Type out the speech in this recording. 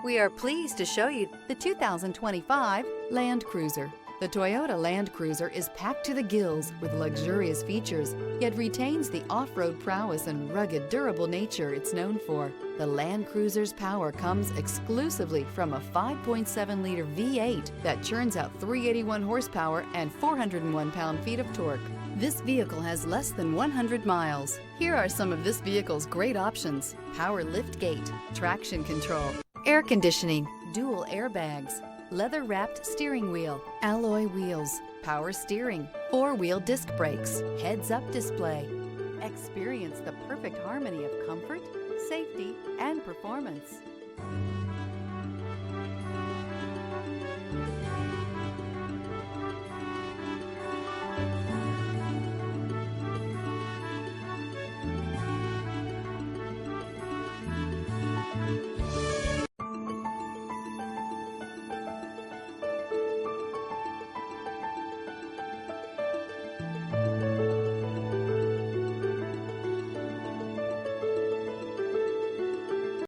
We are pleased to show you the 2025 Land Cruiser. The Toyota Land Cruiser is packed to the gills with luxurious features, yet retains the off-road prowess and rugged, durable nature it's known for. The Land Cruiser's power comes exclusively from a 5.7-liter V8 that churns out 381 horsepower and 401 pound-feet of torque. This vehicle has less than 100 miles. Here are some of this vehicle's great options: power liftgate, traction control, air conditioning, dual airbags, leather-wrapped steering wheel, alloy wheels, power steering, four-wheel disc brakes, heads-up display. Experience the perfect harmony of comfort, safety, and performance.